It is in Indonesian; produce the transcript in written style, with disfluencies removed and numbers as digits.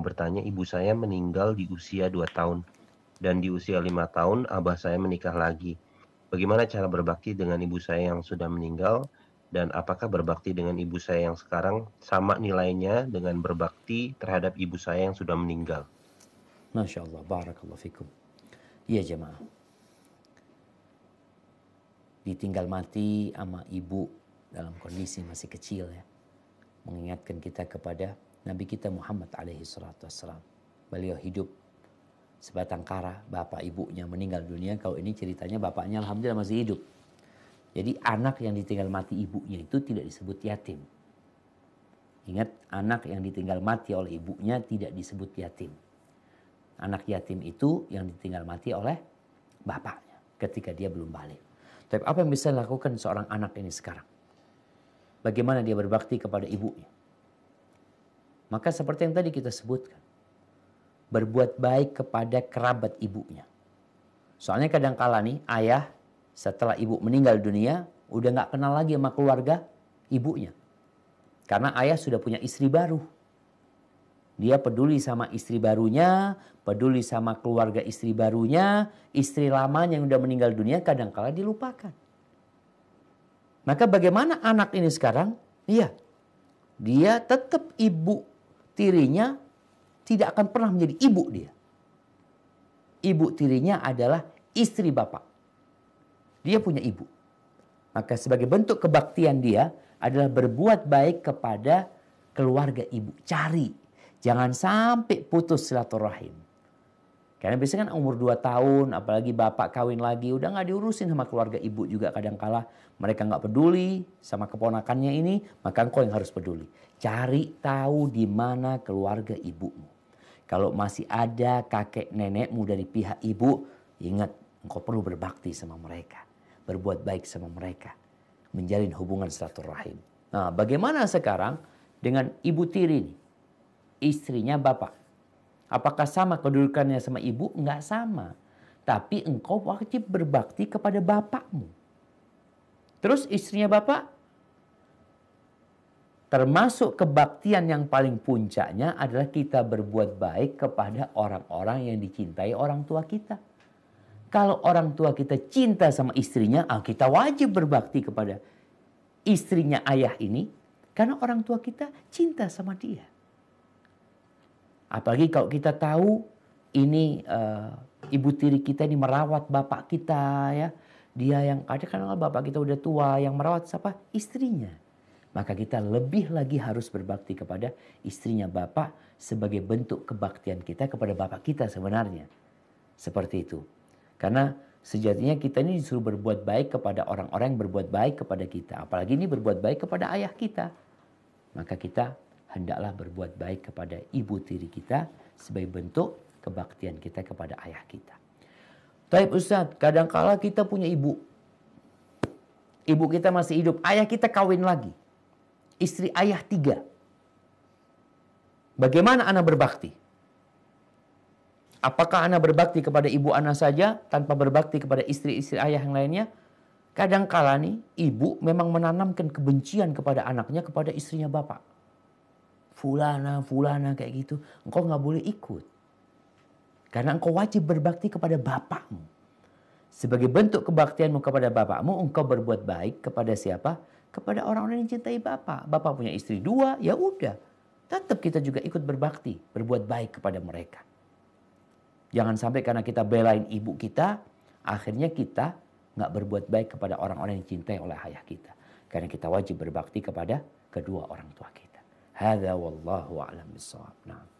bertanya, ibu saya meninggal di usia 2 tahun, dan di usia 5 tahun abah saya menikah lagi. Bagaimana cara berbakti dengan ibu saya yang sudah meninggal, dan apakah berbakti dengan ibu saya yang sekarang sama nilainya dengan berbakti terhadap ibu saya yang sudah meninggal? Masya Allah, barakallahu fikum. Iya jemaah, ditinggal mati sama ibu dalam kondisi masih kecil ya, mengingatkan kita kepada Nabi kita Muhammad alaihi salatu wassalam. Beliau hidup sebatang kara, bapak ibunya meninggal dunia. Kalau ini ceritanya bapaknya alhamdulillah masih hidup. Jadi anak yang ditinggal mati ibunya itu tidak disebut yatim. Ingat, anak yang ditinggal mati oleh ibunya tidak disebut yatim. Anak yatim itu yang ditinggal mati oleh bapaknya ketika dia belum balik. Tapi apa yang bisa dilakukan seorang anak ini sekarang? Bagaimana dia berbakti kepada ibunya? Maka seperti yang tadi kita sebutkan, berbuat baik kepada kerabat ibunya. Soalnya kadang-kala nih ayah setelah ibu meninggal dunia udah gak kenal lagi sama keluarga ibunya. Karena ayah sudah punya istri baru. Dia peduli sama istri barunya, peduli sama keluarga istri barunya, istri lamanya yang udah meninggal dunia kadang-kala dilupakan. Maka bagaimana anak ini sekarang? Iya, dia tetap ibu tirinya tidak akan pernah menjadi ibu dia. Ibu tirinya adalah istri bapak. Dia punya ibu. Maka sebagai bentuk kebaktian dia adalah berbuat baik kepada keluarga ibu. Cari. Jangan sampai putus silaturahim. Karena biasanya kan umur 2 tahun, apalagi bapak kawin lagi, udah gak diurusin sama keluarga ibu juga kadangkala. Mereka gak peduli sama keponakannya ini, maka engkau yang harus peduli. Cari tahu di mana keluarga ibumu. Kalau masih ada kakek nenekmu dari pihak ibu, ingat engkau perlu berbakti sama mereka. Berbuat baik sama mereka. Menjalin hubungan silaturahim. Nah, bagaimana sekarang dengan ibu tiri ini? Istrinya bapak. Apakah sama kedudukannya sama ibu? Enggak sama. Tapi engkau wajib berbakti kepada bapakmu. Terus istrinya bapak, termasuk kebaktian yang paling puncaknya adalah kita berbuat baik kepada orang-orang yang dicintai orang tua kita. Kalau orang tua kita cinta sama istrinya, kita wajib berbakti kepada istrinya ayah ini. Karena orang tua kita cinta sama dia. Apalagi kalau kita tahu ini ibu tiri kita ini merawat bapak kita ya. Dia yang kadang-kadang bapak kita udah tua, yang merawat siapa? Istrinya. Maka kita lebih lagi harus berbakti kepada istrinya bapak sebagai bentuk kebaktian kita kepada bapak kita sebenarnya. Seperti itu. Karena sejatinya kita ini disuruh berbuat baik kepada orang-orang yang berbuat baik kepada kita. Apalagi ini berbuat baik kepada ayah kita. Maka kita hendaklah berbuat baik kepada ibu tiri kita sebagai bentuk kebaktian kita kepada ayah kita. Taib Ustaz, kadangkala kita punya ibu. Ibu kita masih hidup, ayah kita kawin lagi. Istri ayah 3. Bagaimana anak berbakti? Apakah anak berbakti kepada ibu anak saja tanpa berbakti kepada istri-istri ayah yang lainnya? Kadangkala nih ibu memang menanamkan kebencian kepada anaknya kepada istrinya bapak. Fulana kayak gitu. Engkau gak boleh ikut. Karena engkau wajib berbakti kepada bapakmu. Sebagai bentuk kebaktianmu kepada bapakmu, engkau berbuat baik kepada siapa? Kepada orang-orang yang cintai bapak. Bapak punya istri 2, ya udah. Tetap kita juga ikut berbakti, berbuat baik kepada mereka. Jangan sampai karena kita belain ibu kita, akhirnya kita gak berbuat baik kepada orang-orang yang cintai oleh ayah kita. Karena kita wajib berbakti kepada kedua orang tua kita. Hadza wallahu a'lam bissawab. Nah.